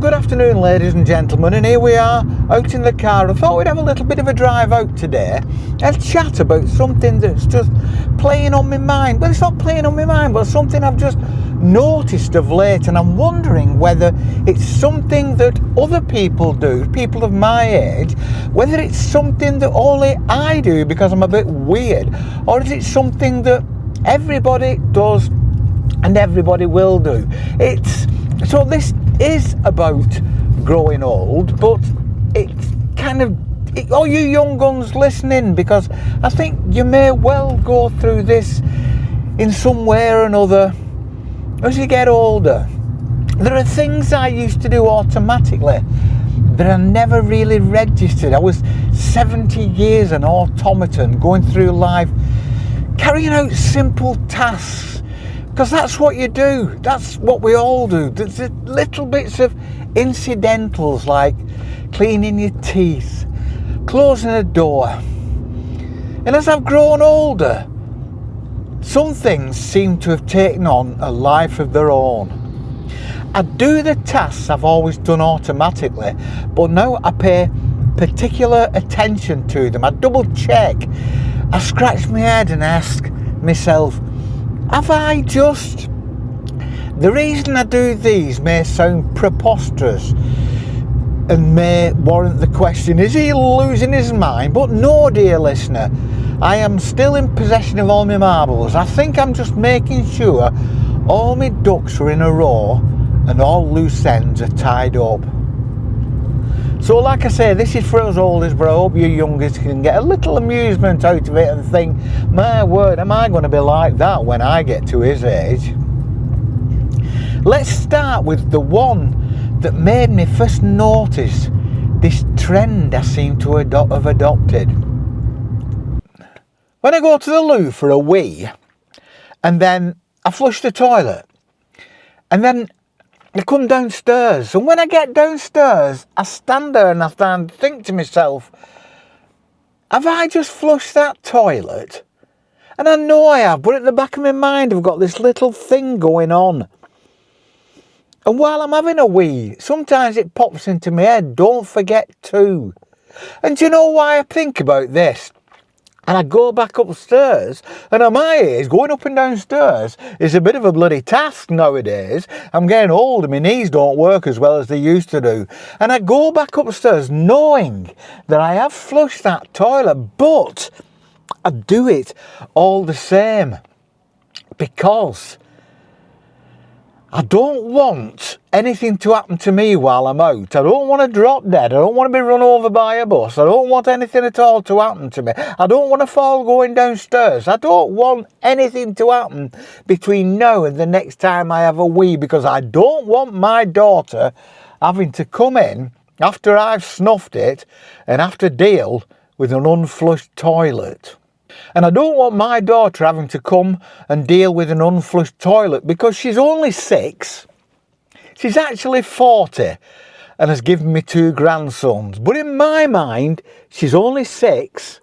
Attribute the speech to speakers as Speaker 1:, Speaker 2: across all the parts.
Speaker 1: good afternoon, ladies and gentlemen, and here we are out in the car. I thought we'd have a little bit of a drive out today and chat about something that's just playing on my mind. Well, it's not playing on my mind, but something I've just noticed of late, and I'm wondering whether it's something that other people do, people of my age, whether it's something that only I do because I'm a bit weird, or is it something that everybody does and everybody will do. So this is about growing old, but all you young guns listening, because I think you may well go through this in some way or another as you get older. There are things I used to do automatically that I never really registered. I was 70 years an automaton going through life carrying out simple tasks, because that's what you do. That's what we all do. There's little bits of incidentals like cleaning your teeth, closing a door. And as I've grown older, some things seem to have taken on a life of their own. I do the tasks I've always done automatically, but now I pay particular attention to them. I double check. I scratch my head and ask myself, have I just... The reason I do these may sound preposterous and may warrant the question, is he losing his mind? But no, dear listener, I am still in possession of all my marbles. I think I'm just making sure all my ducks are in a row and all loose ends are tied up. So like I say, this is for us oldies, but I hope you youngest can get a little amusement out of it and think, my word, am I going to be like that when I get to his age? Let's start with the one that made me first notice this trend I seem to have adopted. When I go to the loo for a wee, and then I flush the toilet, and then I come downstairs, and when I get downstairs, I stand there and I think to myself, have I just flushed that toilet? And I know I have, but at the back of my mind I've got this little thing going on. And while I'm having a wee, sometimes it pops into my head, don't forget to. And do you know why I think about this? And I go back upstairs, and at my age, going up and downstairs is a bit of a bloody task nowadays. I'm getting old and my knees don't work as well as they used to do. And I go back upstairs knowing that I have flushed that toilet, but I do it all the same because I don't want anything to happen to me while I'm out. I don't want to drop dead. I don't want to be run over by a bus. I don't want anything at all to happen to me. I don't want to fall going downstairs. I don't want anything to happen between now and the next time I have a wee, because I don't want my daughter having to come in after I've snuffed it and have to deal with an unflushed toilet. And I don't want my daughter having to come and deal with an unflushed toilet because she's only 6. She's actually 40 and has given me 2 grandsons. But in my mind, she's only 6,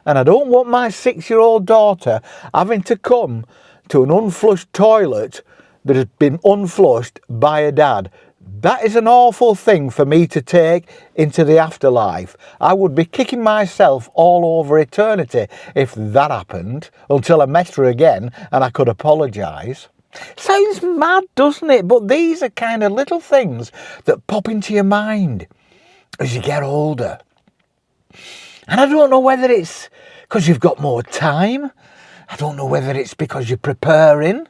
Speaker 1: and I don't want my 6-year-old daughter having to come to an unflushed toilet that has been unflushed by a dad. That is an awful thing for me to take into the afterlife. I would be kicking myself all over eternity if that happened, until I met her again and I could apologise. Sounds mad, doesn't it? But these are kind of little things that pop into your mind as you get older. And I don't know whether it's because you've got more time. I don't know whether it's because you're preparing.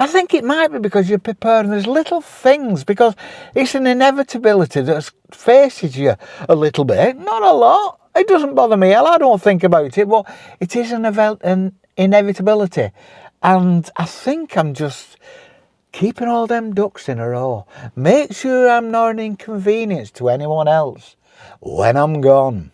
Speaker 1: I think it might be because you're preparing. There's little things, because it's an inevitability that faces you a little bit. Not a lot. It doesn't bother me. I don't think about it, but it is an inevitability. And I think I'm just keeping all them ducks in a row. Make sure I'm not an inconvenience to anyone else when I'm gone.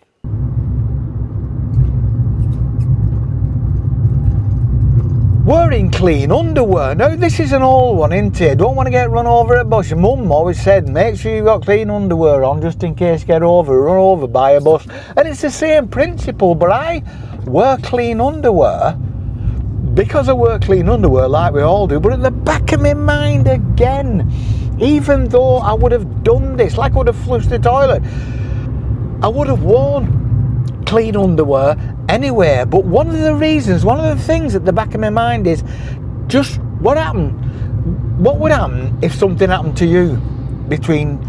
Speaker 1: Wearing clean underwear. Now this is an old one, isn't it? Don't want to get run over at a bus. Your mum always said, make sure you've got clean underwear on just in case you get run over by a bus. And it's the same principle, but I wear clean underwear because I wear clean underwear like we all do. But at the back of my mind again even though I would have done this, like I would have flushed the toilet, I would have worn clean underwear anywhere. But one of the things at the back of my mind is just what happened? What would happen if something happened to you between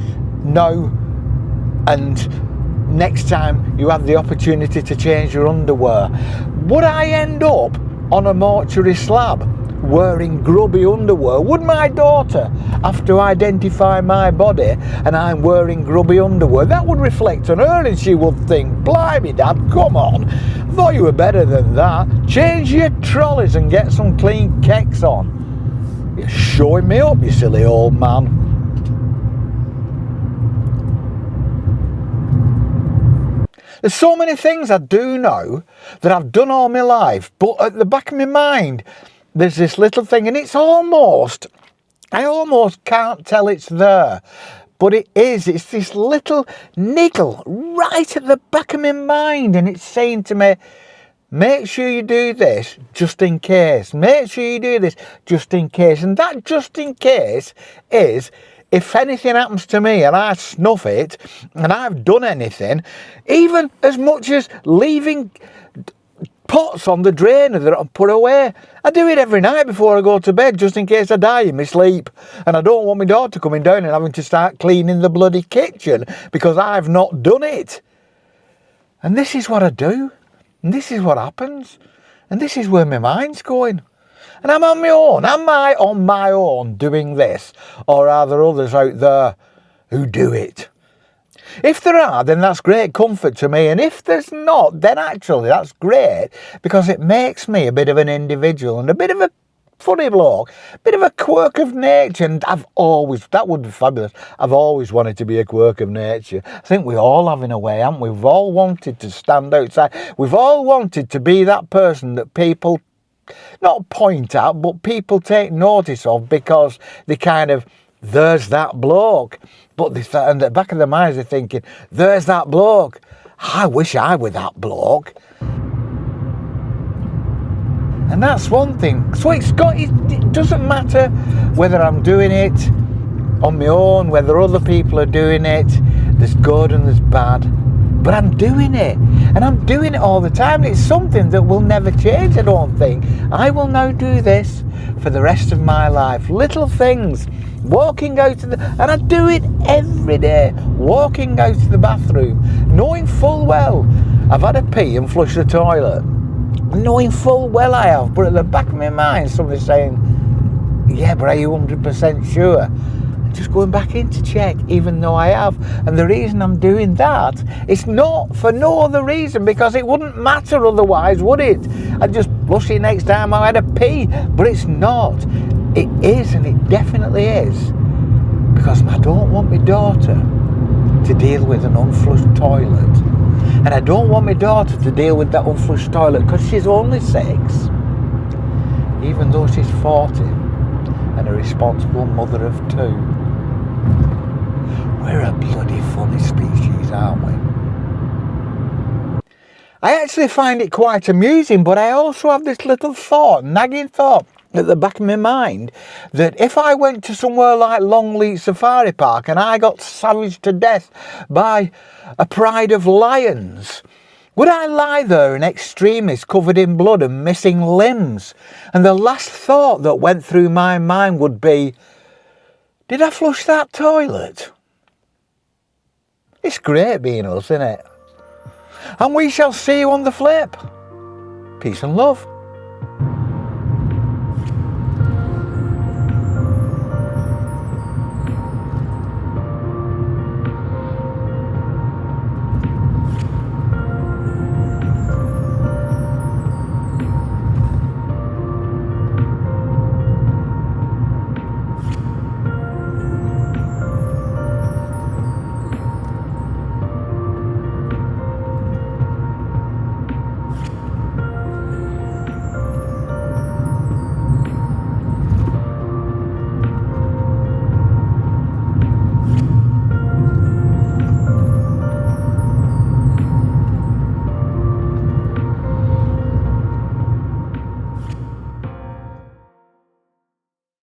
Speaker 1: now and next time you have the opportunity to change your underwear? Would I end up on a mortuary slab wearing grubby underwear? Would my daughter have to identify my body and I'm wearing grubby underwear? That would reflect on her, and she would think, blimey Dad, come on, I thought you were better than that. Change your trolleys and get some clean kecks on. You're showing me up, you silly old man. There's so many things I do know that I've done all my life, but at the back of my mind there's this little thing, and I almost can't tell it's there, but it is. It's this little niggle right at the back of my mind, and it's saying to me, make sure you do this just in case. Make sure you do this just in case. And that just in case is, if anything happens to me and I snuff it and I've done anything, even as much as leaving pots on the drainer that I put away. I do it every night before I go to bed, just in case I die in my sleep. And I don't want my daughter coming down and having to start cleaning the bloody kitchen because I've not done it. And this is what I do. And this is what happens. And this is where my mind's going. And I'm on my own. Am I on my own doing this? Or are there others out there who do it? If there are, then that's great comfort to me. And if there's not, then actually that's great, because it makes me a bit of an individual and a bit of a funny bloke, a bit of a quirk of nature. And that would be fabulous. I've always wanted to be a quirk of nature. I think we all have, in a way, haven't we? We've all wanted to stand outside. We've all wanted to be that person that people not point at, but people take notice of, because they kind of, there's that bloke. But in the back of their minds, they're thinking, there's that bloke. I wish I were that bloke. And that's one thing. So it doesn't matter whether I'm doing it on my own, whether other people are doing it. There's good and there's bad. But I'm doing it. And I'm doing it all the time. It's something that will never change, I don't think. I will now do this for the rest of my life. Little things. Walking out to and I do it every day. Walking out to the bathroom, knowing full well I've had a pee and flushed the toilet. Knowing full well I have. But at the back of my mind, somebody's saying, yeah, but are you 100% sure? Just going back in to check, even though I have. And the reason I'm doing that, it's not for no other reason, because it wouldn't matter otherwise, would it? I'd just flush it next time I had a pee. But it's not. It is, and it definitely is, because I don't want my daughter to deal with an unflushed toilet. And I don't want my daughter to deal with that unflushed toilet because she's only 6, even though she's 40 and a responsible mother of 2. We're a bloody funny species, aren't we? I actually find it quite amusing, but I also have this little thought, nagging thought at the back of my mind, that if I went to somewhere like Longleat Safari Park and I got savaged to death by a pride of lions, would I lie there in extremis, covered in blood and missing limbs? And the last thought that went through my mind would be, did I flush that toilet? It's great being us, isn't it? And we shall see you on the flip. Peace and love.